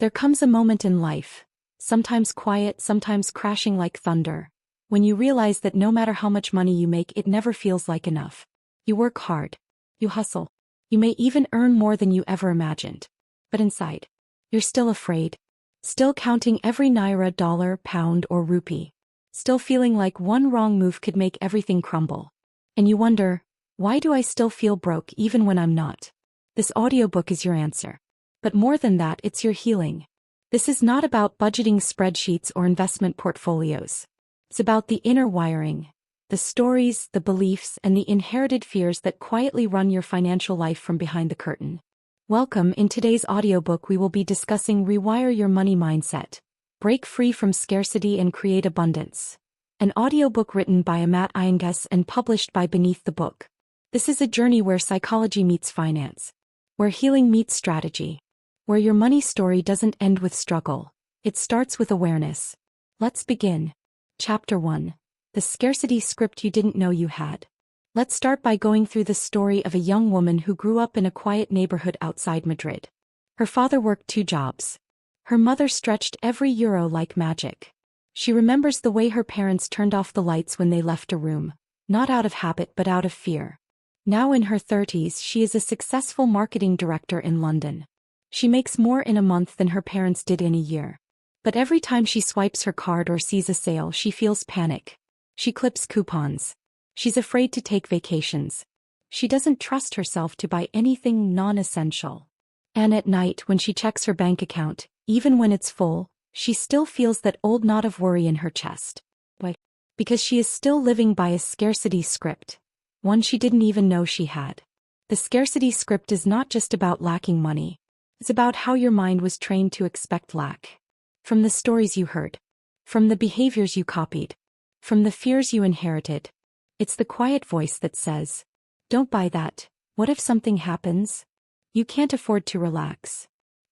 There comes a moment in life, sometimes quiet, sometimes crashing like thunder, when you realize that no matter how much money you make, it never feels like enough. You work hard. You hustle. You may even earn more than you ever imagined. But inside, you're still afraid. Still counting every naira, dollar, pound, or rupee. Still feeling like one wrong move could make everything crumble. And you wonder, why do I still feel broke even when I'm not? This audiobook is your answer. But more than that, it's your healing. This is not about budgeting spreadsheets or investment portfolios. It's about the inner wiring, the stories, the beliefs, and the inherited fears that quietly run your financial life from behind the curtain. Welcome. In today's audiobook, we will be discussing Rewire Your Money Mindset. Break free from scarcity and create abundance. An audiobook written by Amat Iyenges and published by Beneath the Book. This is a journey where psychology meets finance, where healing meets strategy, where your money story doesn't end with struggle, it starts with awareness. Let's begin. Chapter 1. The Scarcity Script You Didn't Know You Had. Let's start by going through the story of a young woman who grew up in a quiet neighborhood outside Madrid. Her father worked 2 jobs. Her mother stretched every euro like magic. She remembers the way her parents turned off the lights when they left a room, not out of habit but out of fear. Now in her 30s, she is a successful marketing director in London. She makes more in a month than her parents did in a year. But every time she swipes her card or sees a sale, she feels panic. She clips coupons. She's afraid to take vacations. She doesn't trust herself to buy anything non-essential. And at night, when she checks her bank account, even when it's full, she still feels that old knot of worry in her chest. Why? Because she is still living by a scarcity script, one she didn't even know she had. The scarcity script is not just about lacking money. It's about how your mind was trained to expect lack. From the stories you heard, from the behaviors you copied, from the fears you inherited. It's the quiet voice that says, "Don't buy that. What if something happens? You can't afford to relax.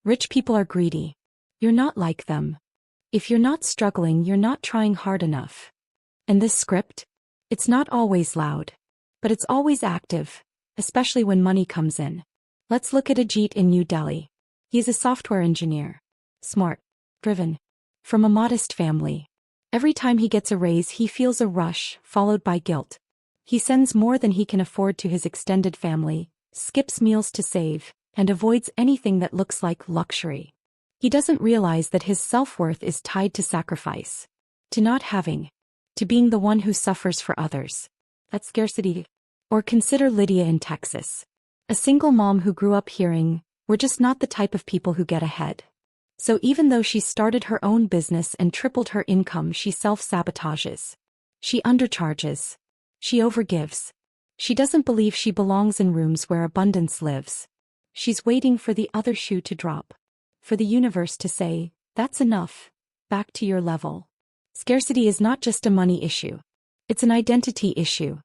Rich people are greedy. You're not like them. If you're not struggling, you're not trying hard enough." And this script? It's not always loud, but it's always active, especially when money comes in. Let's look at Ajit in New Delhi. He is a software engineer. Smart. Driven. From a modest family. Every time he gets a raise, he feels a rush, followed by guilt. He sends more than he can afford to his extended family, skips meals to save, and avoids anything that looks like luxury. He doesn't realize that his self-worth is tied to sacrifice, to not having, to being the one who suffers for others. That's scarcity. Or consider Lydia in Texas. A single mom who grew up hearing, "We're just not the type of people who get ahead." So even though she started her own business and tripled her income, she self-sabotages. She undercharges. She overgives. She doesn't believe she belongs in rooms where abundance lives. She's waiting for the other shoe to drop. For the universe to say, "That's enough. Back to your level." Scarcity is not just a money issue. It's an identity issue.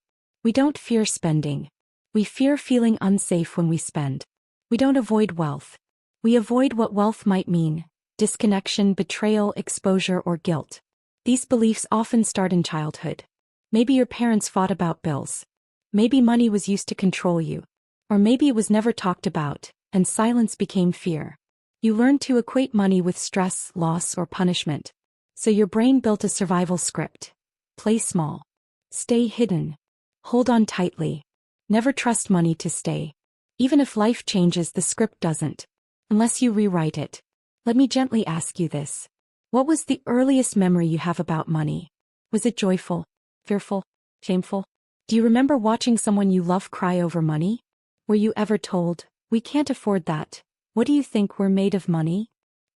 We don't fear spending. We fear feeling unsafe when we spend. We don't avoid wealth. We avoid what wealth might mean: disconnection, betrayal, exposure, or guilt. These beliefs often start in childhood. Maybe your parents fought about bills. Maybe money was used to control you. Or maybe it was never talked about, and silence became fear. You learned to equate money with stress, loss, or punishment. So your brain built a survival script. Play small. Stay hidden. Hold on tightly. Never trust money to stay. Even if life changes, the script doesn't. Unless you rewrite it. Let me gently ask you this. What was the earliest memory you have about money? Was it joyful, fearful, shameful? Do you remember watching someone you love cry over money? Were you ever told, "We can't afford that. What do you think, we're made of money?"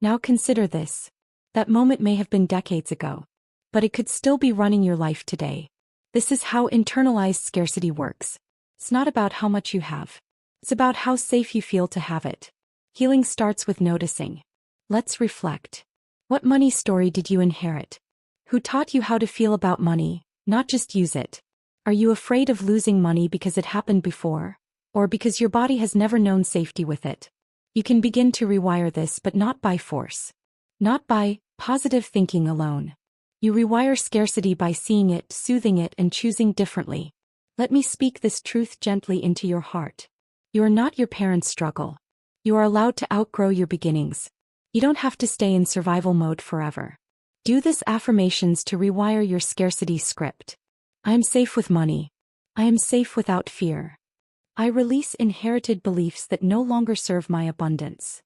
Now consider this. That moment may have been decades ago. But it could still be running your life today. This is how internalized scarcity works. It's not about how much you have. It's about how safe you feel to have it. Healing starts with noticing. Let's reflect. What money story did you inherit? Who taught you how to feel about money, not just use it? Are you afraid of losing money because it happened before? Or because your body has never known safety with it? You can begin to rewire this, but not by force. Not by positive thinking alone. You rewire scarcity by seeing it, soothing it, and choosing differently. Let me speak this truth gently into your heart. You are not your parents' struggle. You are allowed to outgrow your beginnings. You don't have to stay in survival mode forever. Do this affirmations to rewire your scarcity script. I am safe with money. I am safe without fear. I release inherited beliefs that no longer serve my abundance.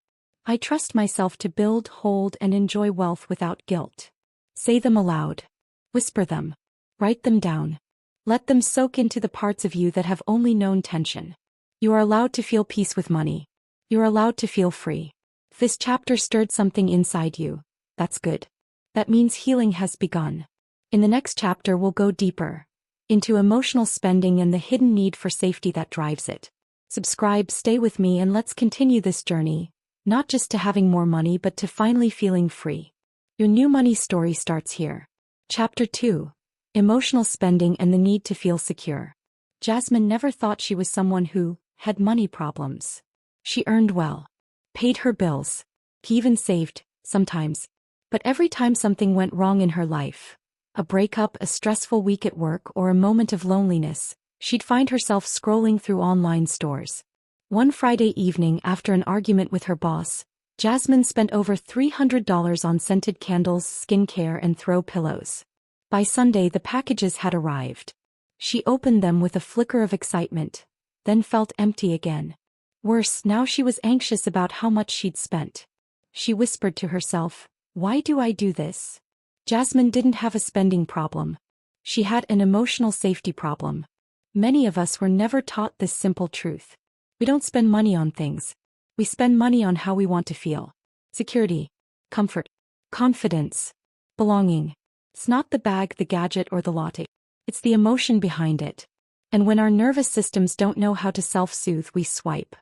I trust myself to build, hold, and enjoy wealth without guilt. Say them aloud. Whisper them. Write them down. Let them soak into the parts of you that have only known tension. You are allowed to feel peace with money. You are allowed to feel free. If this chapter stirred something inside you, that's good. That means healing has begun. In the next chapter, we'll go deeper into emotional spending and the hidden need for safety that drives it. Subscribe, stay with me, and let's continue this journey, not just to having more money but to finally feeling free. Your new money story starts here. Chapter 2. Emotional spending and the need to feel secure. Jasmine never thought she was someone who had money problems. She earned well, paid her bills, even saved, sometimes. But every time something went wrong in her life, a breakup, a stressful week at work, or a moment of loneliness, she'd find herself scrolling through online stores. One Friday evening, after an argument with her boss, Jasmine spent over $300 on scented candles, skincare, and throw pillows. By Sunday, the packages had arrived. She opened them with a flicker of excitement, then felt empty again. Worse, now she was anxious about how much she'd spent. She whispered to herself, "Why do I do this?" Jasmine didn't have a spending problem. She had an emotional safety problem. Many of us were never taught this simple truth. We don't spend money on things. We spend money on how we want to feel. Security, comfort, confidence, belonging. It's not the bag, the gadget, or the latte. It's the emotion behind it. And when our nervous systems don't know how to self-soothe, we swipe.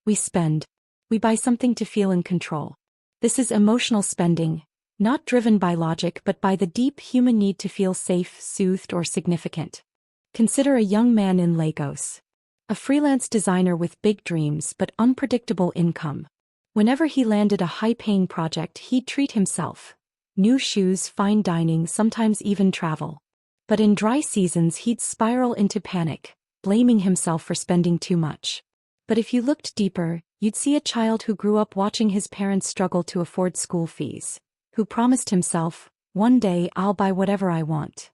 We spend. We buy something to feel in control. This is emotional spending, not driven by logic but by the deep human need to feel safe, soothed, or significant. Consider a young man in Lagos. A freelance designer with big dreams but unpredictable income. Whenever he landed a high-paying project, he'd treat himself. New shoes, fine dining, sometimes even travel. But in dry seasons he'd spiral into panic, blaming himself for spending too much. But if you looked deeper, you'd see a child who grew up watching his parents struggle to afford school fees, who promised himself, "One day I'll buy whatever I want."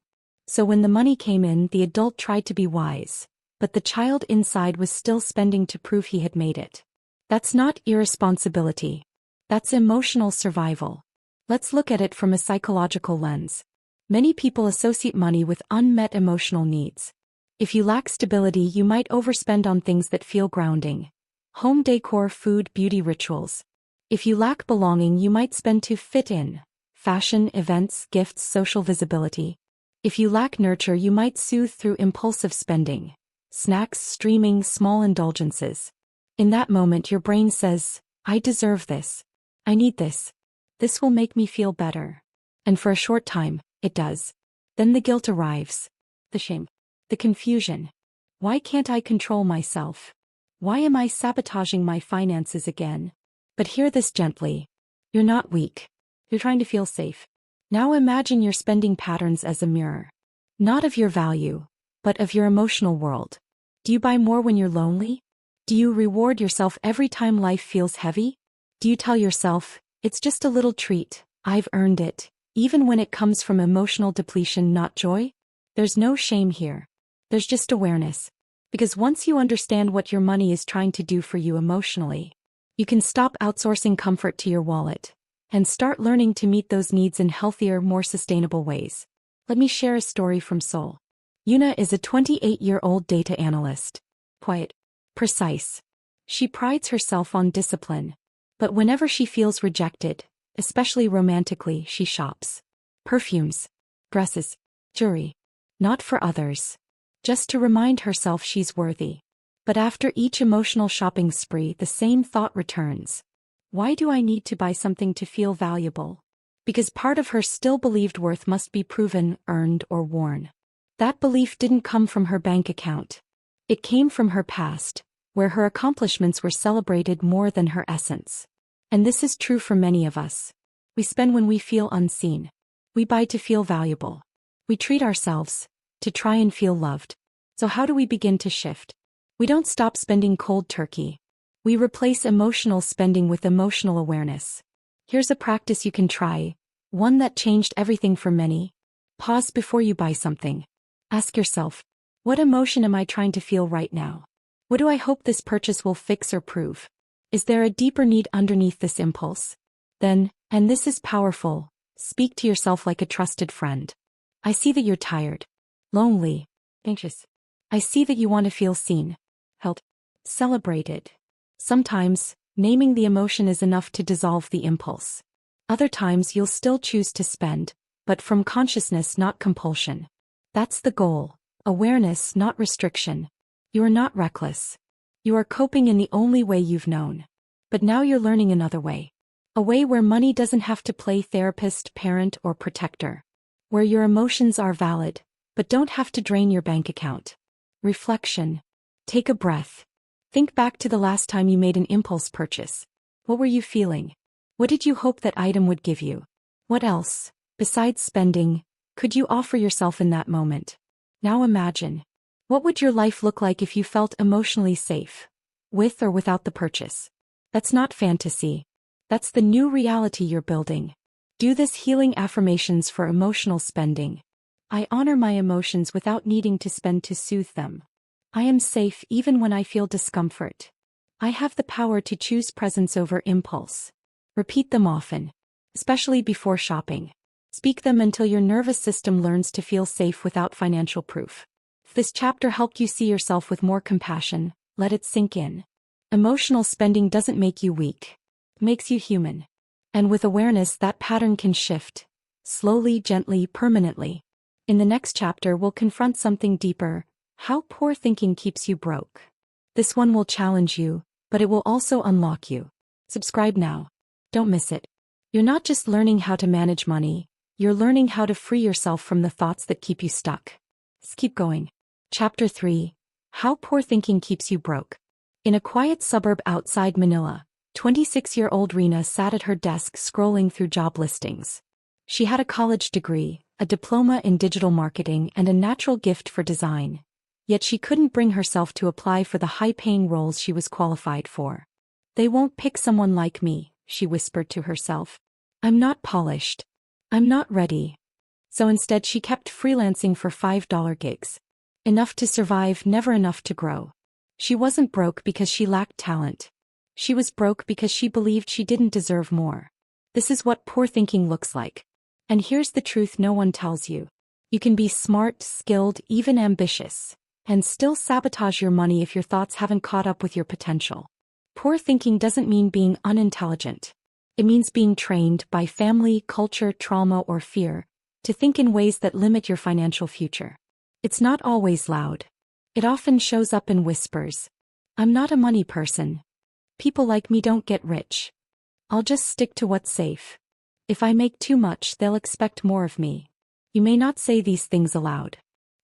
So when the money came in, the adult tried to be wise, but the child inside was still spending to prove he had made it. That's not irresponsibility. That's emotional survival. Let's look at it from a psychological lens. Many people associate money with unmet emotional needs. If you lack stability, you might overspend on things that feel grounding. Home decor, food, beauty rituals. If you lack belonging, you might spend to fit in. Fashion, events, gifts, social visibility. If you lack nurture, you might soothe through impulsive spending. Snacks, streaming, small indulgences. In that moment, your brain says, "I deserve this. I need this. This will make me feel better." And for a short time, it does. Then the guilt arrives. The shame. The confusion. Why can't I control myself? Why am I sabotaging my finances again? But hear this gently. You're not weak. You're trying to feel safe. Now imagine your spending patterns as a mirror. Not of your value, but of your emotional world. Do you buy more when you're lonely? Do you reward yourself every time life feels heavy? Do you tell yourself, "It's just a little treat, I've earned it," even when it comes from emotional depletion, not joy? There's no shame here. There's just awareness. Because once you understand what your money is trying to do for you emotionally, you can stop outsourcing comfort to your wallet and start learning to meet those needs in healthier, more sustainable ways. Let me share a story from Seoul. Yuna is a 28-year-old data analyst. Quiet, precise. She prides herself on discipline. But whenever she feels rejected, especially romantically, she shops. Perfumes, dresses, jewelry. Not for others. Just to remind herself she's worthy. But after each emotional shopping spree, the same thought returns. Why do I need to buy something to feel valuable? Because part of her still believed worth must be proven, earned, or worn. That belief didn't come from her bank account. It came from her past, where her accomplishments were celebrated more than her essence. And this is true for many of us. We spend when we feel unseen. We buy to feel valuable. We treat ourselves to try and feel loved. So how do we begin to shift? We don't stop spending cold turkey. We replace emotional spending with emotional awareness. Here's a practice you can try, one that changed everything for many. Pause before you buy something. Ask yourself, what emotion am I trying to feel right now? What do I hope this purchase will fix or prove? Is there a deeper need underneath this impulse? Then, and this is powerful, speak to yourself like a trusted friend. I see that you're tired, lonely, anxious. I see that you want to feel seen, held, celebrated. Sometimes, naming the emotion is enough to dissolve the impulse. Other times you'll still choose to spend, but from consciousness, not compulsion. That's the goal, awareness, not restriction. You are not reckless. You are coping in the only way you've known. But now you're learning another way. A way where money doesn't have to play therapist, parent, or protector. Where your emotions are valid, but don't have to drain your bank account. Reflection. Take a breath. Think back to the last time you made an impulse purchase. What were you feeling? What did you hope that item would give you? What else, besides spending, could you offer yourself in that moment? Now imagine. What would your life look like if you felt emotionally safe, with or without the purchase? That's not fantasy. That's the new reality you're building. Do this healing affirmations for emotional spending. I honor my emotions without needing to spend to soothe them. I am safe even when I feel discomfort. I have the power to choose presence over impulse. Repeat them often, especially before shopping. Speak them until your nervous system learns to feel safe without financial proof. If this chapter helped you see yourself with more compassion, let it sink in. Emotional spending doesn't make you weak. It makes you human. And with awareness, that pattern can shift. Slowly, gently, permanently. In the next chapter, we'll confront something deeper. How poor thinking keeps you broke. This one will challenge you, but it will also unlock you. Subscribe now. Don't miss it. You're not just learning how to manage money, you're learning how to free yourself from the thoughts that keep you stuck. Let's keep going. Chapter 3. How Poor Thinking Keeps You Broke. In a quiet suburb outside Manila, 26-year-old Rina sat at her desk scrolling through job listings. She had a college degree, a diploma in digital marketing, and a natural gift for design. Yet she couldn't bring herself to apply for the high-paying roles she was qualified for. They won't pick someone like me, she whispered to herself. I'm not polished. I'm not ready. So instead she kept freelancing for $5 gigs. Enough to survive, never enough to grow. She wasn't broke because she lacked talent. She was broke because she believed she didn't deserve more. This is what poor thinking looks like. And here's the truth no one tells you. You can be smart, skilled, even ambitious, and still sabotage your money if your thoughts haven't caught up with your potential. Poor thinking doesn't mean being unintelligent. It means being trained by family, culture, trauma, or fear to think in ways that limit your financial future. It's not always loud. It often shows up in whispers. I'm not a money person. People like me don't get rich. I'll just stick to what's safe. If I make too much, they'll expect more of me. You may not say these things aloud.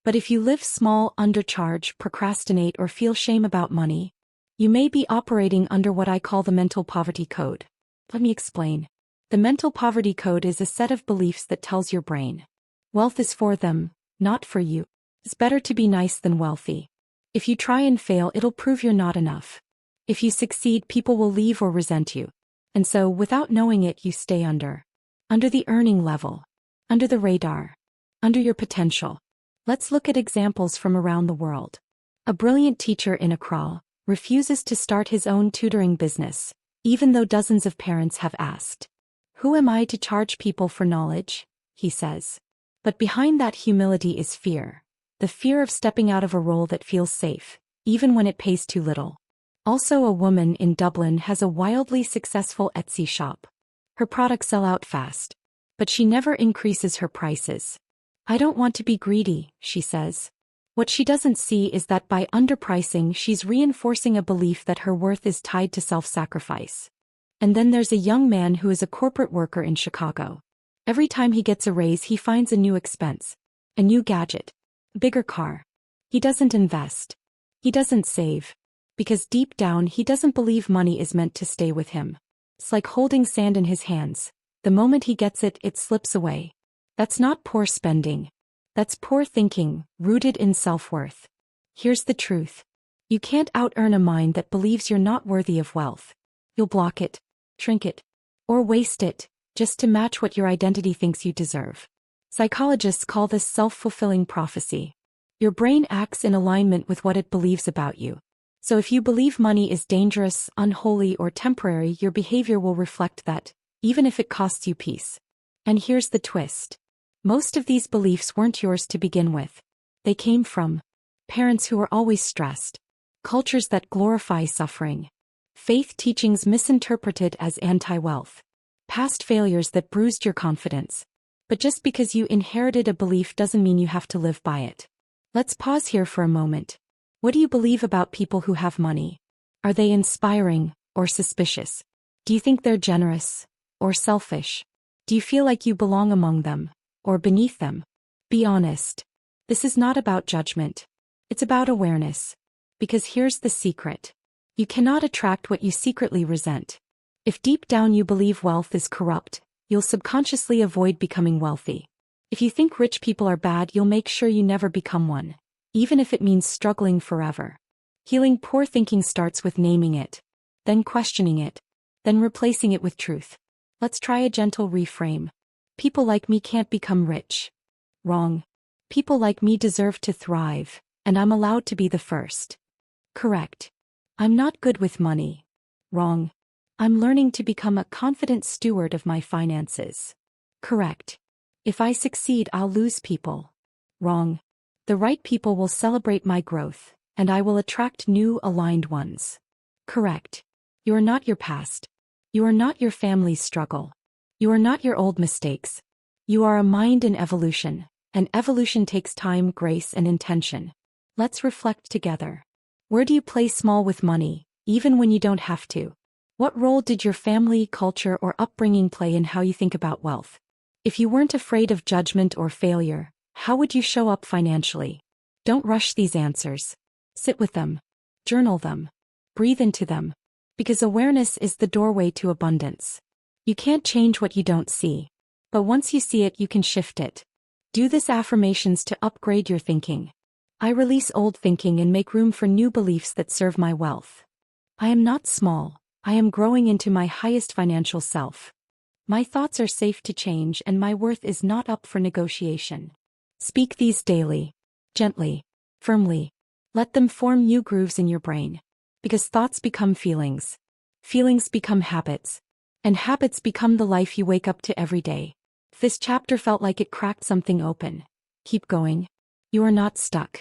But if you live small, undercharge, procrastinate, or feel shame about money, you may be operating under what I call the mental poverty code. Let me explain. The mental poverty code is a set of beliefs that tells your brain. Wealth is for them, not for you. It's better to be nice than wealthy. If you try and fail, it'll prove you're not enough. If you succeed, people will leave or resent you. And so, without knowing it, you stay under the earning level, under the radar, under your potential. Let's look at examples from around the world. A brilliant teacher in Accra refuses to start his own tutoring business, even though dozens of parents have asked. Who am I to charge people for knowledge? He says. But behind that humility is fear. The fear of stepping out of a role that feels safe, even when it pays too little. Also, a woman in Dublin has a wildly successful Etsy shop. Her products sell out fast, but she never increases her prices. I don't want to be greedy, she says. What she doesn't see is that by underpricing, she's reinforcing a belief that her worth is tied to self-sacrifice. And then there's a young man who is a corporate worker in Chicago. Every time he gets a raise, he finds a new expense, a new gadget, a bigger car. He doesn't invest. He doesn't save. Because deep down, he doesn't believe money is meant to stay with him. It's like holding sand in his hands. The moment he gets it, it slips away. That's not poor spending. That's poor thinking, rooted in self-worth. Here's the truth. You can't out-earn a mind that believes you're not worthy of wealth. You'll block it, shrink it, Or waste it, just to match what your identity thinks you deserve. Psychologists call this self-fulfilling prophecy. Your brain acts in alignment with what it believes about you. So if you believe money is dangerous, unholy, or temporary, your behavior will reflect that, even if it costs you peace. And here's the twist. Most of these beliefs weren't yours to begin with. They came from parents who were always stressed, cultures that glorify suffering, faith teachings misinterpreted as anti-wealth, past failures that bruised your confidence. But just because you inherited a belief doesn't mean you have to live by it. Let's pause here for a moment. What do you believe about people who have money? Are they inspiring or suspicious? Do you think they're generous or selfish? Do you feel like you belong among them or beneath them? Be honest. This is not about judgment. It's about awareness. Because here's the secret. You cannot attract what you secretly resent. If deep down you believe wealth is corrupt, you'll subconsciously avoid becoming wealthy. If you think rich people are bad, you'll make sure you never become one, even if it means struggling forever. Healing poor thinking starts with naming it, then questioning it, then replacing it with truth. Let's try a gentle reframe. People like me can't become rich. Wrong. People like me deserve to thrive, and I'm allowed to be the first. Correct. I'm not good with money. Wrong. I'm learning to become a confident steward of my finances. Correct. If I succeed, I'll lose people. Wrong. The right people will celebrate my growth, and I will attract new, aligned ones. Correct. You are not your past. You are not your family's struggle. You are not your old mistakes. You are a mind in evolution, and evolution takes time, grace, and intention. Let's reflect together. Where do you play small with money, even when you don't have to? What role did your family, culture, or upbringing play in how you think about wealth? If you weren't afraid of judgment or failure, how would you show up financially? Don't rush these answers. Sit with them. Journal them. Breathe into them. Because awareness is the doorway to abundance. You can't change what you don't see. But once you see it, you can shift it. Do this affirmations to upgrade your thinking. I release old thinking and make room for new beliefs that serve my wealth. I am not small. I am growing into my highest financial self. My thoughts are safe to change, and my worth is not up for negotiation. Speak these daily, gently, firmly. Let them form new grooves in your brain. Because thoughts become feelings. Feelings become habits. And habits become the life you wake up to every day. This chapter felt like it cracked something open. Keep going. You are not stuck.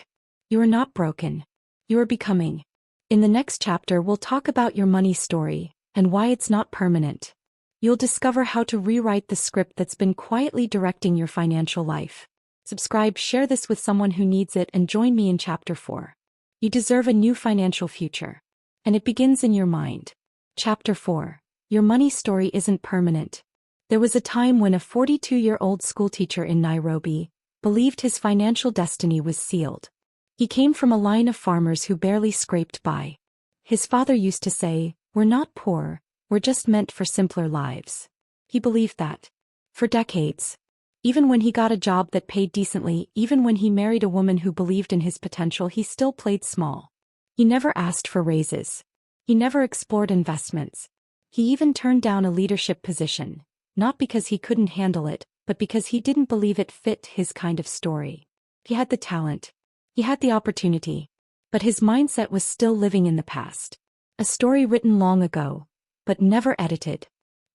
You are not broken. You are becoming. In the next chapter, we'll talk about your money story and why it's not permanent. You'll discover how to rewrite the script that's been quietly directing your financial life. Subscribe, share this with someone who needs it, and join me in Chapter 4. You deserve a new financial future. And it begins in your mind. Chapter 4. Your money story isn't permanent. There was a time when a 42-year-old schoolteacher in Nairobi believed his financial destiny was sealed. He came from a line of farmers who barely scraped by. His father used to say, "We're not poor. We're just meant for simpler lives." He believed that. For decades. Even when he got a job that paid decently, even when he married a woman who believed in his potential, he still played small. He never asked for raises. He never explored investments. He even turned down a leadership position, not because he couldn't handle it, but because he didn't believe it fit his kind of story. He had the talent. He had the opportunity. But his mindset was still living in the past. A story written long ago, but never edited.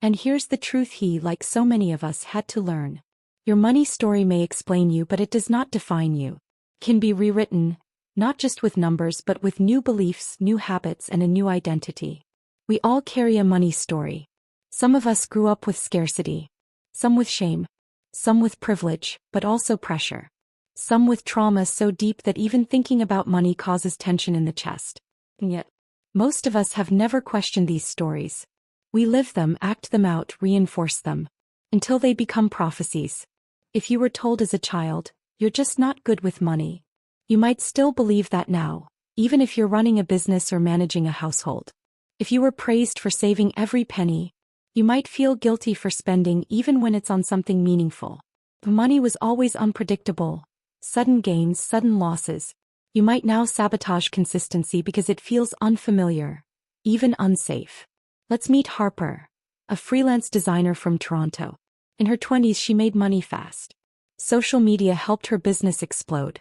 And here's the truth he, like so many of us, had to learn. Your money story may explain you, but it does not define you. It can be rewritten, not just with numbers but with new beliefs, new habits, and a new identity. We all carry a money story. Some of us grew up with scarcity. Some with shame. Some with privilege, but also pressure. Some with trauma so deep that even thinking about money causes tension in the chest. And yet, most of us have never questioned these stories. We live them, act them out, reinforce them, until they become prophecies. If you were told as a child, "You're just not good with money," you might still believe that now, even if you're running a business or managing a household. If you were praised for saving every penny, you might feel guilty for spending even when it's on something meaningful. If money was always unpredictable, sudden gains, sudden losses, you might now sabotage consistency because it feels unfamiliar, even unsafe. Let's meet Harper, a freelance designer from Toronto. In her 20s, she made money fast. Social media helped her business explode.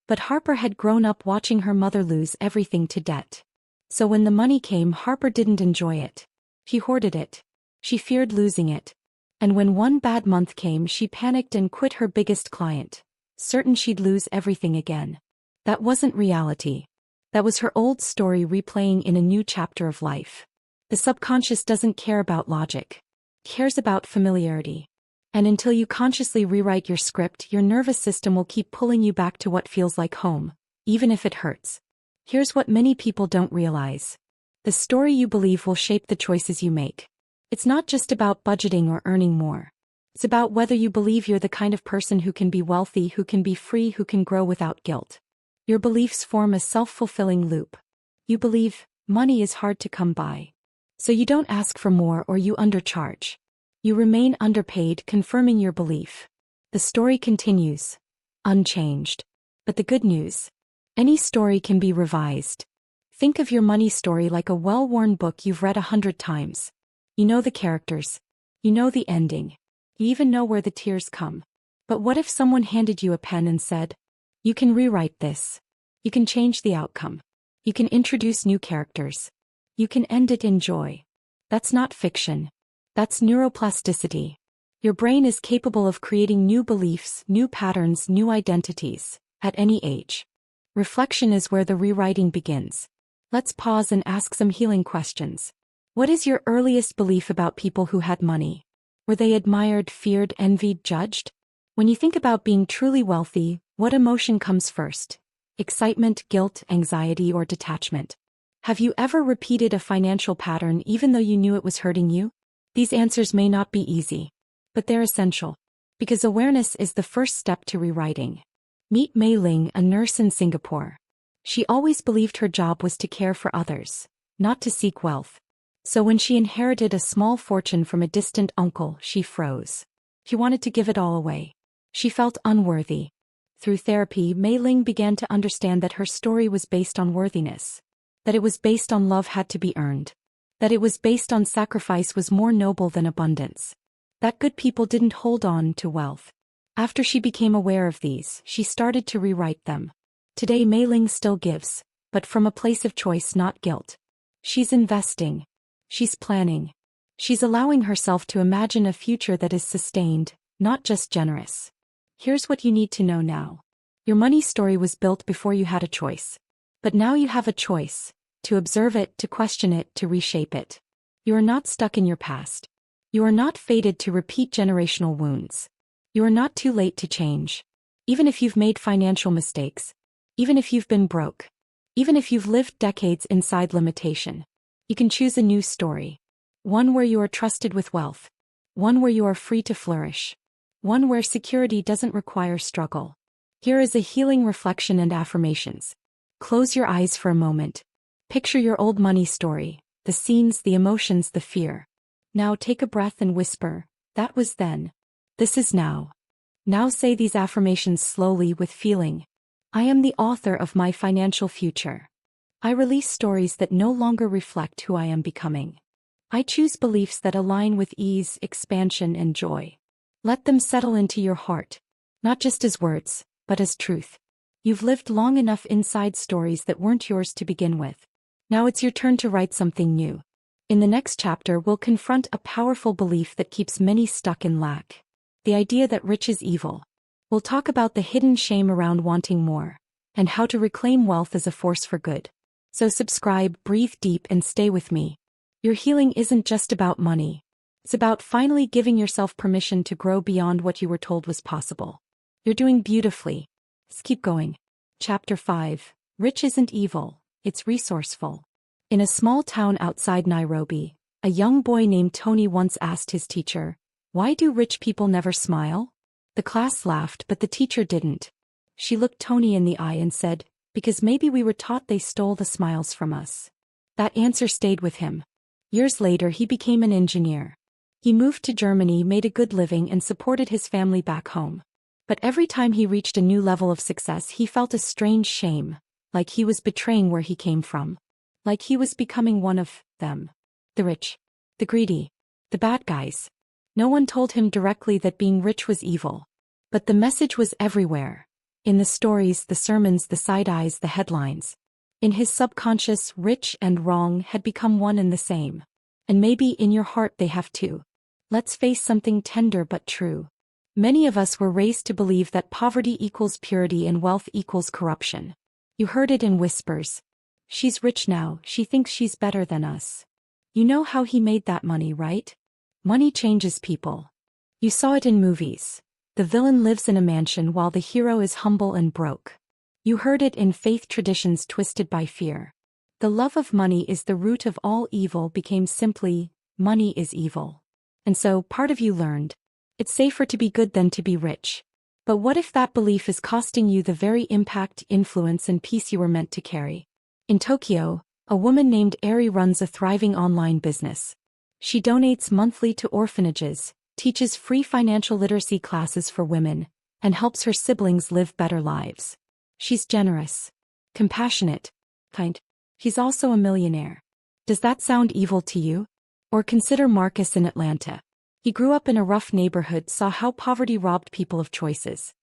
But Harper had grown up watching her mother lose everything to debt. So when the money came, Harper didn't enjoy it. She hoarded it. She feared losing it. And when one bad month came, she panicked and quit her biggest client, certain she'd lose everything again. That wasn't reality. That was her old story replaying in a new chapter of life. The subconscious doesn't care about logic. It cares about familiarity. And until you consciously rewrite your script, your nervous system will keep pulling you back to what feels like home, even if it hurts. Here's what many people don't realize. The story you believe will shape the choices you make. It's not just about budgeting or earning more. It's about whether you believe you're the kind of person who can be wealthy, who can be free, who can grow without guilt. Your beliefs form a self-fulfilling loop. You believe money is hard to come by. So you don't ask for more or you undercharge. You remain underpaid, confirming your belief. The story continues, unchanged. But the good news: any story can be revised. Think of your money story like a well-worn book you've read 100 times. You know the characters. You know the ending. You even know where the tears come. But what if someone handed you a pen and said, you can rewrite this. You can change the outcome. You can introduce new characters. You can end it in joy. That's not fiction. That's neuroplasticity. Your brain is capable of creating new beliefs, new patterns, new identities, at any age. Reflection is where the rewriting begins. Let's pause and ask some healing questions. What is your earliest belief about people who had money? Were they admired, feared, envied, judged? When you think about being truly wealthy, what emotion comes first? Excitement, guilt, anxiety, or detachment? Have you ever repeated a financial pattern even though you knew it was hurting you? These answers may not be easy, but they're essential. Because awareness is the first step to rewriting. Meet Mei Ling, a nurse in Singapore. She always believed her job was to care for others, not to seek wealth. So when she inherited a small fortune from a distant uncle, she froze. She wanted to give it all away. She felt unworthy. Through therapy, Mei Ling began to understand that her story was based on worthiness. That it was based on love had to be earned. That it was based on sacrifice was more noble than abundance. That good people didn't hold on to wealth. After she became aware of these, she started to rewrite them. Today Mei Ling still gives, but from a place of choice, not guilt. She's investing. She's planning. She's allowing herself to imagine a future that is sustained, not just generous. Here's what you need to know now. Your money story was built before you had a choice. But now you have a choice. To observe it, to question it, to reshape it. You are not stuck in your past. You are not fated to repeat generational wounds. You are not too late to change. Even if you've made financial mistakes. Even if you've been broke. Even if you've lived decades inside limitation. You can choose a new story. One where you are trusted with wealth. One where you are free to flourish. One where security doesn't require struggle. Here is a healing reflection and affirmations. Close your eyes for a moment. Picture your old money story, the scenes, the emotions, the fear. Now take a breath and whisper, that was then. This is now. Now say these affirmations slowly with feeling. I am the author of my financial future. I release stories that no longer reflect who I am becoming. I choose beliefs that align with ease, expansion, and joy. Let them settle into your heart, not just as words, but as truth. You've lived long enough inside stories that weren't yours to begin with. Now it's your turn to write something new. In the next chapter, we'll confront a powerful belief that keeps many stuck in lack. The idea that rich is evil. We'll talk about the hidden shame around wanting more, and how to reclaim wealth as a force for good. So subscribe, breathe deep, and stay with me. Your healing isn't just about money. It's about finally giving yourself permission to grow beyond what you were told was possible. You're doing beautifully. Let's keep going. Chapter 5. Rich isn't evil, it's resourceful. In a small town outside Nairobi, a young boy named Tony once asked his teacher, "Why do rich people never smile?" The class laughed, but the teacher didn't. She looked Tony in the eye and said, "Because maybe we were taught they stole the smiles from us." That answer stayed with him. Years later, he became an engineer. He moved to Germany, made a good living, and supported his family back home. But every time he reached a new level of success, he felt a strange shame, like he was betraying where he came from. Like he was becoming one of them. The rich. The greedy. the bad guys. No one told him directly that being rich was evil. But the message was everywhere. In the stories, the sermons, the side eyes, the headlines. In his subconscious, rich and wrong had become one and the same. And maybe in your heart they have too. Let's face something tender but true. Many of us were raised to believe that poverty equals purity and wealth equals corruption. You heard it in whispers. She's rich now, she thinks she's better than us. You know how he made that money, right? Money changes people. You saw it in movies. The villain lives in a mansion while the hero is humble and broke. You heard it in faith traditions twisted by fear. The love of money is the root of all evil became simply, money is evil. And so, part of you learned, it's safer to be good than to be rich. But what if that belief is costing you the very impact, influence, and peace you were meant to carry? In Tokyo, a woman named Eri runs a thriving online business. She donates monthly to orphanages, teaches free financial literacy classes for women, and helps her siblings live better lives. She's generous, compassionate, kind. She's also a millionaire. Does that sound evil to you? Or consider Marcus in Atlanta. He grew up in a rough neighborhood, saw how poverty robbed people of choices.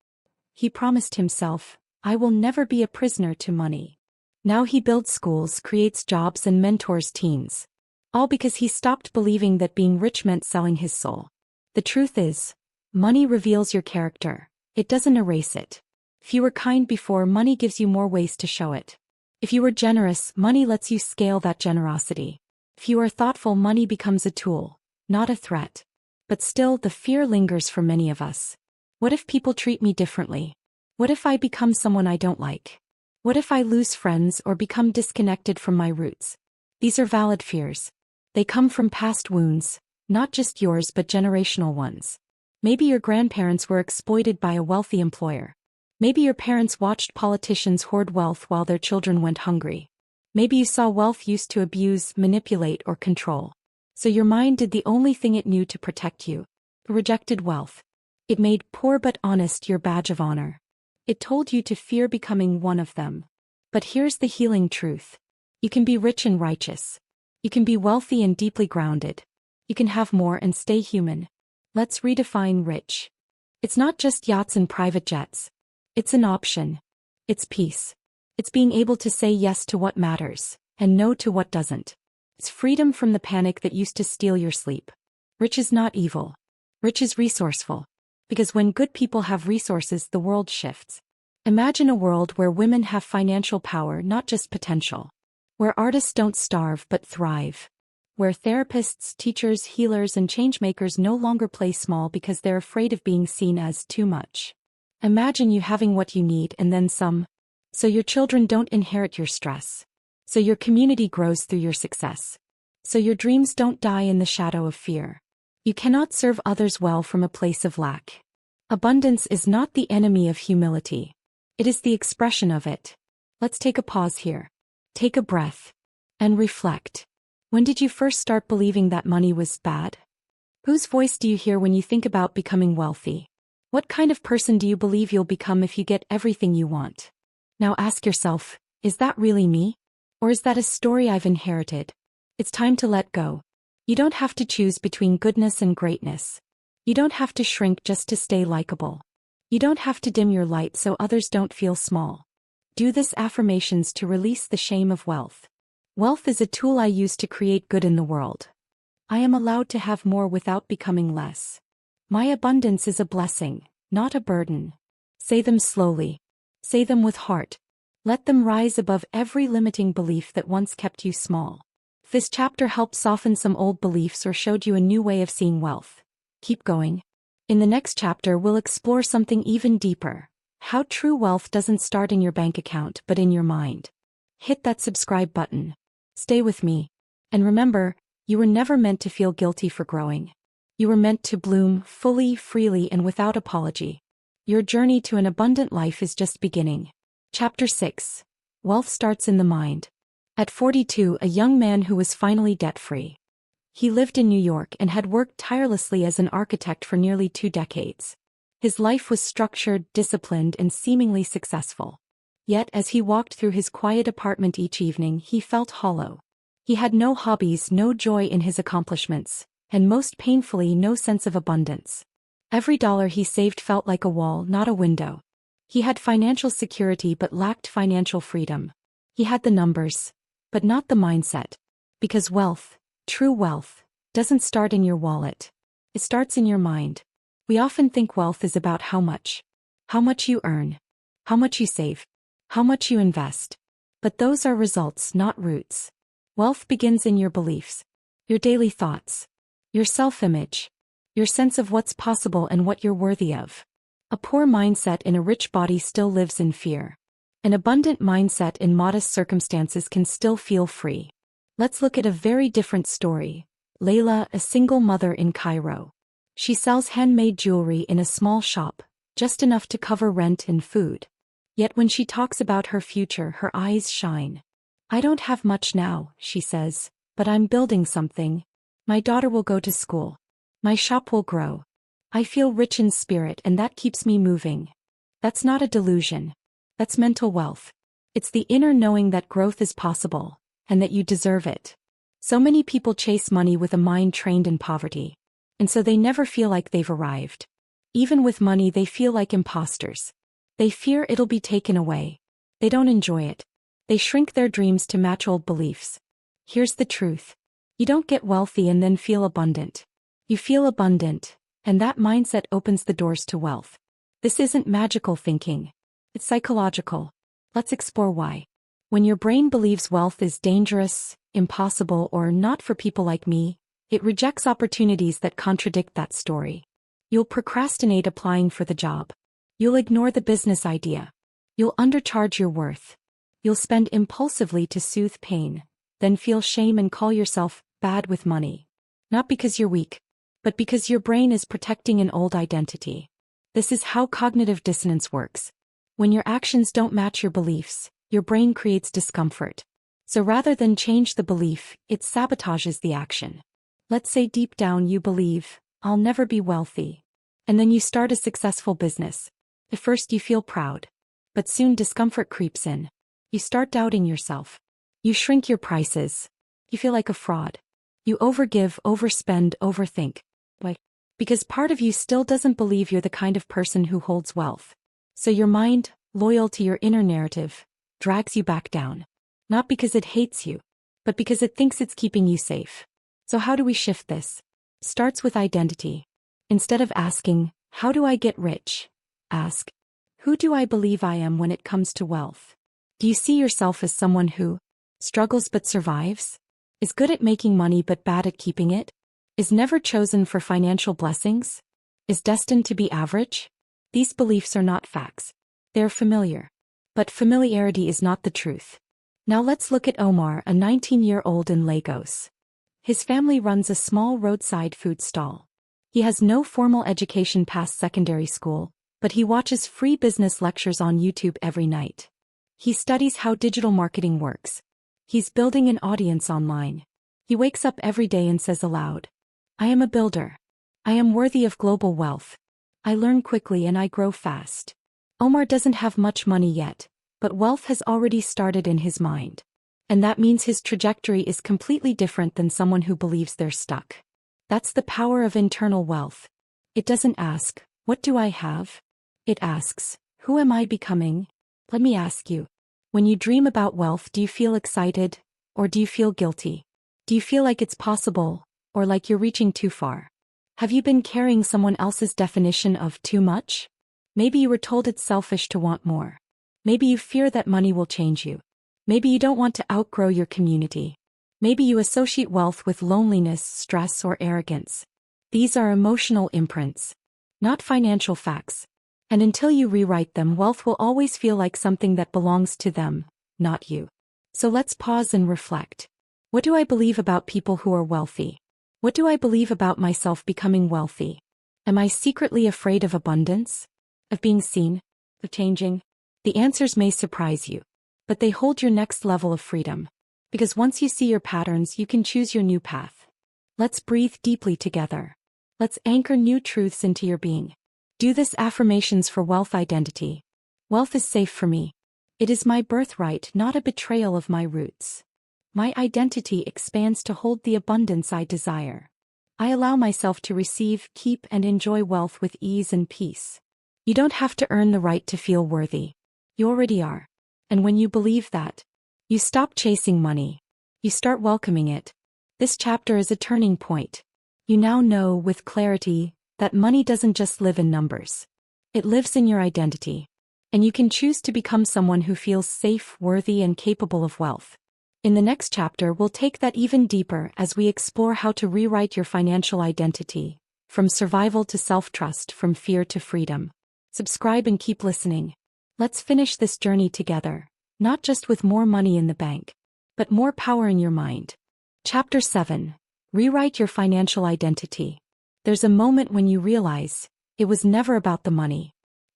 He promised himself, I will never be a prisoner to money. Now he builds schools, creates jobs, and mentors teens. All because he stopped believing that being rich meant selling his soul. The truth is, money reveals your character. It doesn't erase it. If you were kind before, money gives you more ways to show it. If you were generous, money lets you scale that generosity. If you are thoughtful, money becomes a tool, not a threat. But still, the fear lingers for many of us. What if people treat me differently? What if I become someone I don't like? What if I lose friends or become disconnected from my roots? These are valid fears. They come from past wounds, not just yours but generational ones. Maybe your grandparents were exploited by a wealthy employer. Maybe your parents watched politicians hoard wealth while their children went hungry. Maybe you saw wealth used to abuse, manipulate, or control. So your mind did the only thing it knew to protect you. It rejected wealth. It made poor but honest your badge of honor. It told you to fear becoming one of them. But here's the healing truth. You can be rich and righteous. You can be wealthy and deeply grounded. You can have more and stay human. Let's redefine rich. It's not just yachts and private jets. It's an option. It's peace. It's being able to say yes to what matters, and no to what doesn't. It's freedom from the panic that used to steal your sleep. Rich is not evil. Rich is resourceful. Because when good people have resources, the world shifts. Imagine a world where women have financial power, not just potential. Where artists don't starve but thrive. Where therapists, teachers, healers, and changemakers no longer play small because they're afraid of being seen as too much. Imagine you having what you need and then some. So your children don't inherit your stress. So your community grows through your success. So your dreams don't die in the shadow of fear. You cannot serve others well from a place of lack. Abundance is not the enemy of humility. It is the expression of it. Let's take a pause here. Take a breath. And reflect. When did you first start believing that money was bad? Whose voice do you hear when you think about becoming wealthy? What kind of person do you believe you'll become if you get everything you want? Now ask yourself, is that really me? Or is that a story I've inherited? It's time to let go. You don't have to choose between goodness and greatness. You don't have to shrink just to stay likable. You don't have to dim your light so others don't feel small. Do this affirmations to release the shame of wealth. Wealth is a tool I use to create good in the world. I am allowed to have more without becoming less. My abundance is a blessing, not a burden. Say them slowly. Say them with heart. Let them rise above every limiting belief that once kept you small. If this chapter helped soften some old beliefs or showed you a new way of seeing wealth, keep going. In the next chapter, we'll explore something even deeper. How true wealth doesn't start in your bank account but in your mind. Hit that subscribe button. Stay with me. And remember, you were never meant to feel guilty for growing. You were meant to bloom fully, freely, and without apology. Your journey to an abundant life is just beginning. Chapter 6. Wealth starts in the mind. At 42, a young man who was finally debt-free. He lived in New York and had worked tirelessly as an architect for nearly 2 decades. His life was structured, disciplined, and seemingly successful. Yet as he walked through his quiet apartment each evening, he felt hollow. He had no hobbies, no joy in his accomplishments, and most painfully, no sense of abundance. Every dollar he saved felt like a wall, not a window. He had financial security but lacked financial freedom. He had the numbers, but not the mindset. Because wealth, true wealth, doesn't start in your wallet. It starts in your mind. We often think wealth is about how much you earn, how much you save, how much you invest. But those are results, not roots. Wealth begins in your beliefs, your daily thoughts, your self-image, your sense of what's possible and what you're worthy of. A poor mindset in a rich body still lives in fear. An abundant mindset in modest circumstances can still feel free. Let's look at a very different story. Layla, a single mother in Cairo. She sells handmade jewelry in a small shop, just enough to cover rent and food. Yet when she talks about her future, her eyes shine. I don't have much now, she says, but I'm building something. My daughter will go to school. My shop will grow. I feel rich in spirit and that keeps me moving. That's not a delusion. That's mental wealth. It's the inner knowing that growth is possible, and that you deserve it. So many people chase money with a mind trained in poverty. And so they never feel like they've arrived. Even with money they feel like imposters. They fear it'll be taken away. They don't enjoy it. They shrink their dreams to match old beliefs. Here's the truth. You don't get wealthy and then feel abundant. You feel abundant, and that mindset opens the doors to wealth. This isn't magical thinking. It's psychological. Let's explore why. When your brain believes wealth is dangerous, impossible, or not for people like me, it rejects opportunities that contradict that story. You'll procrastinate applying for the job. You'll ignore the business idea. You'll undercharge your worth. You'll spend impulsively to soothe pain, then feel shame and call yourself bad with money. Not because you're weak, but because your brain is protecting an old identity. This is how cognitive dissonance works. When your actions don't match your beliefs, your brain creates discomfort. So rather than change the belief, it sabotages the action. Let's say deep down you believe, I'll never be wealthy. And then you start a successful business. At first you feel proud. But soon discomfort creeps in. You start doubting yourself. You shrink your prices. You feel like a fraud. You overgive, overspend, overthink. Why? Because part of you still doesn't believe you're the kind of person who holds wealth. So your mind, loyal to your inner narrative, drags you back down. Not because it hates you, but because it thinks it's keeping you safe. So how do we shift this? It starts with identity. Instead of asking, how do I get rich? Ask, who do I believe I am when it comes to wealth? Do you see yourself as someone who struggles but survives? Is good at making money but bad at keeping it? Is never chosen for financial blessings? Is destined to be average? These beliefs are not facts. They're familiar. But familiarity is not the truth. Now let's look at Omar, a 19-year-old in Lagos. His family runs a small roadside food stall. He has no formal education past secondary school, but he watches free business lectures on YouTube every night. He studies how digital marketing works. He's building an audience online. He wakes up every day and says aloud, I am a builder. I am worthy of global wealth. I learn quickly and I grow fast. Omar doesn't have much money yet, but wealth has already started in his mind. And that means his trajectory is completely different than someone who believes they're stuck. That's the power of internal wealth. It doesn't ask, what do I have? It asks, who am I becoming? Let me ask you. When you dream about wealth, do you feel excited, or do you feel guilty? Do you feel like it's possible, or like you're reaching too far? Have you been carrying someone else's definition of too much? Maybe you were told it's selfish to want more. Maybe you fear that money will change you. Maybe you don't want to outgrow your community. Maybe you associate wealth with loneliness, stress, or arrogance. These are emotional imprints, not financial facts. And until you rewrite them, wealth will always feel like something that belongs to them, not you. So let's pause and reflect. What do I believe about people who are wealthy? What do I believe about myself becoming wealthy? Am I secretly afraid of abundance? Of being seen? Of changing? The answers may surprise you, but they hold your next level of freedom. Because once you see your patterns, you can choose your new path. Let's breathe deeply together. Let's anchor new truths into your being. Do this affirmations for wealth identity. Wealth is safe for me. It is my birthright, not a betrayal of my roots. My identity expands to hold the abundance I desire. I allow myself to receive, keep, and enjoy wealth with ease and peace. You don't have to earn the right to feel worthy. You already are. And when you believe that, you stop chasing money. You start welcoming it. This chapter is a turning point. You now know with clarity that money doesn't just live in numbers. It lives in your identity. And you can choose to become someone who feels safe, worthy, and capable of wealth. In the next chapter, we'll take that even deeper as we explore how to rewrite your financial identity, from survival to self-trust, from fear to freedom. Subscribe and keep listening. Let's finish this journey together, not just with more money in the bank, but more power in your mind. Chapter 7. Rewrite Your Financial Identity. There's a moment when you realize it was never about the money.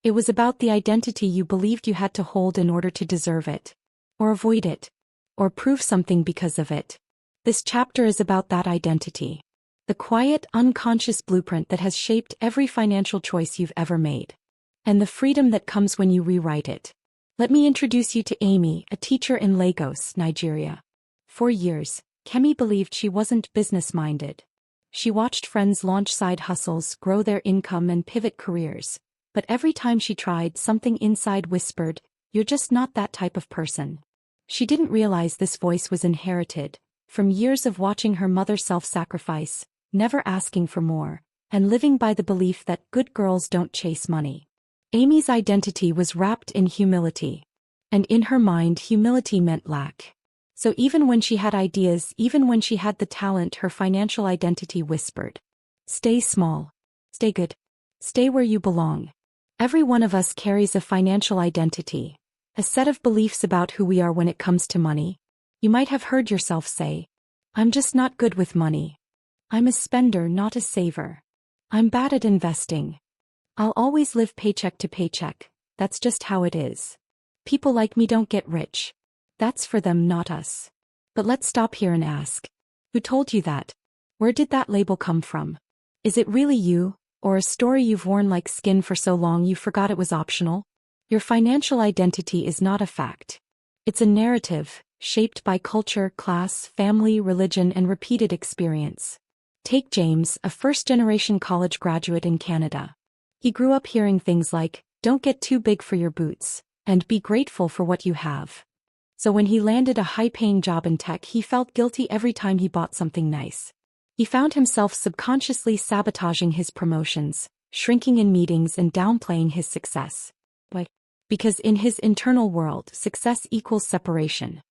It was about the identity you believed you had to hold in order to deserve it, or avoid it, or prove something because of it. This chapter is about that identity, the quiet, unconscious blueprint that has shaped every financial choice you've ever made, and the freedom that comes when you rewrite it. Let me introduce you to Amy, a teacher in Lagos, Nigeria. For years, Kemi believed she wasn't business-minded. She watched friends launch side hustles, grow their income, and pivot careers. But every time she tried, something inside whispered, "You're just not that type of person." She didn't realize this voice was inherited from years of watching her mother self-sacrifice, never asking for more, and living by the belief that good girls don't chase money. Amy's identity was wrapped in humility. And in her mind, humility meant lack. So even when she had ideas, even when she had the talent, her financial identity whispered, "Stay small. Stay good. Stay where you belong." Every one of us carries a financial identity, a set of beliefs about who we are when it comes to money. You might have heard yourself say, "I'm just not good with money. I'm a spender, not a saver. I'm bad at investing. I'll always live paycheck to paycheck. That's just how it is. People like me don't get rich. That's for them, not us." But let's stop here and ask, who told you that? Where did that label come from? Is it really you, or a story you've worn like skin for so long you forgot it was optional? Your financial identity is not a fact. It's a narrative, shaped by culture, class, family, religion, and repeated experience. Take James, a first-generation college graduate in Canada. He grew up hearing things like, "Don't get too big for your boots," and "Be grateful for what you have." So when he landed a high-paying job in tech, he felt guilty every time he bought something nice. He found himself subconsciously sabotaging his promotions, shrinking in meetings, and downplaying his success. Why? Because in his internal world, success equals separation.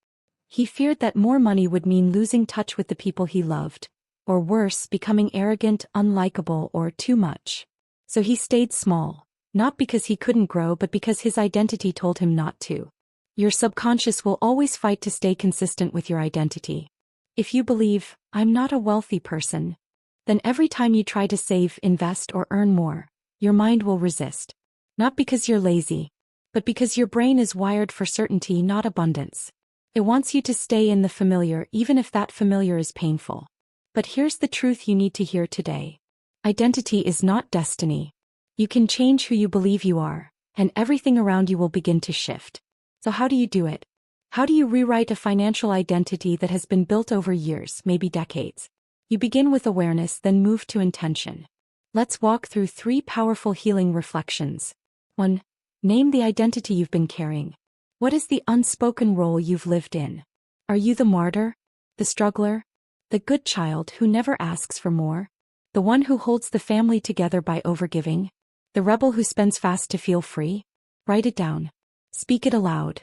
He feared that more money would mean losing touch with the people he loved, or worse, becoming arrogant, unlikable, or too much. So he stayed small, not because he couldn't grow, but because his identity told him not to. Your subconscious will always fight to stay consistent with your identity. If you believe, "I'm not a wealthy person," then every time you try to save, invest, or earn more, your mind will resist. Not because you're lazy, but because your brain is wired for certainty, not abundance. It wants you to stay in the familiar, even if that familiar is painful. But here's the truth you need to hear today. Identity is not destiny. You can change who you believe you are, and everything around you will begin to shift. So how do you do it? How do you rewrite a financial identity that has been built over years, maybe decades? You begin with awareness, then move to intention. Let's walk through 3 powerful healing reflections. 1. Name the identity you've been carrying. What is the unspoken role you've lived in? Are you the martyr? The struggler? The good child who never asks for more? The one who holds the family together by overgiving? The rebel who spends fast to feel free? Write it down. Speak it aloud.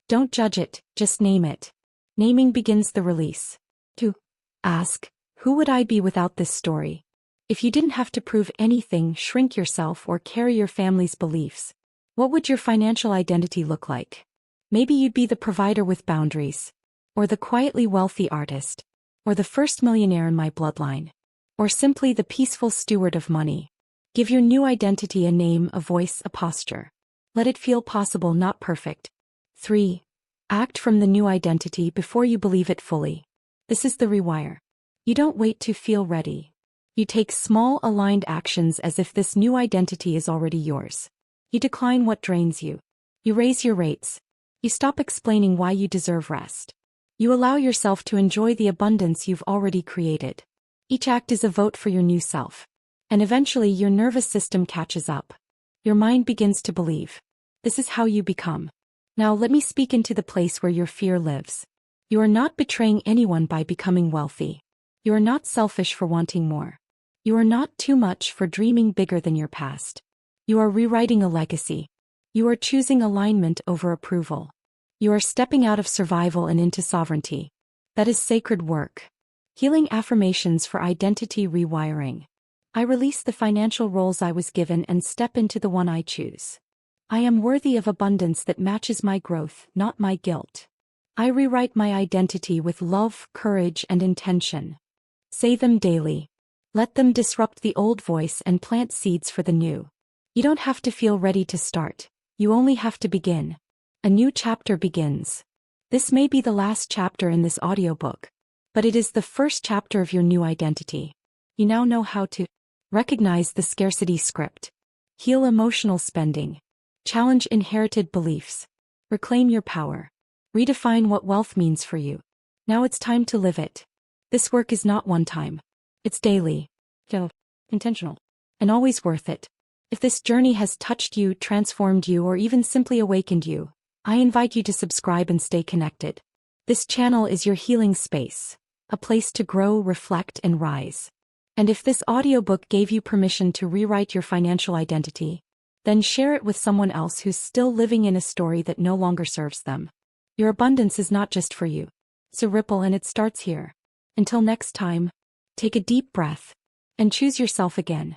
Don't judge it, just name it. Naming begins the release. 2. Ask, who would I be without this story? If you didn't have to prove anything, shrink yourself, or carry your family's beliefs, what would your financial identity look like? Maybe you'd be the provider with boundaries, or the quietly wealthy artist, or the first millionaire in my bloodline, or simply the peaceful steward of money. Give your new identity a name, a voice, a posture. Let it feel possible, not perfect. 3. Act from the new identity before you believe it fully. This is the rewire. You don't wait to feel ready. You take small, aligned actions as if this new identity is already yours. You decline what drains you. You raise your rates. You stop explaining why you deserve rest. You allow yourself to enjoy the abundance you've already created. Each act is a vote for your new self. And eventually your nervous system catches up. Your mind begins to believe. This is how you become. Now let me speak into the place where your fear lives. You are not betraying anyone by becoming wealthy. You are not selfish for wanting more. You are not too much for dreaming bigger than your past. You are rewriting a legacy. You are choosing alignment over approval. You are stepping out of survival and into sovereignty. That is sacred work. Healing affirmations for identity rewiring. I release the financial roles I was given and step into the one I choose. I am worthy of abundance that matches my growth, not my guilt. I rewrite my identity with love, courage, and intention. Say them daily. Let them disrupt the old voice and plant seeds for the new. You don't have to feel ready to start. You only have to begin. A new chapter begins. This may be the last chapter in this audiobook, but it is the first chapter of your new identity. You now know how to recognize the scarcity script, heal emotional spending, challenge inherited beliefs, reclaim your power, redefine what wealth means for you. Now it's time to live it. This work is not one time. It's daily, intentional, and always worth it. If this journey has touched you, transformed you, or even simply awakened you, I invite you to subscribe and stay connected. This channel is your healing space, a place to grow, reflect, and rise. And if this audiobook gave you permission to rewrite your financial identity, then share it with someone else who's still living in a story that no longer serves them. Your abundance is not just for you. It's a ripple and it starts here. Until next time, take a deep breath and choose yourself again.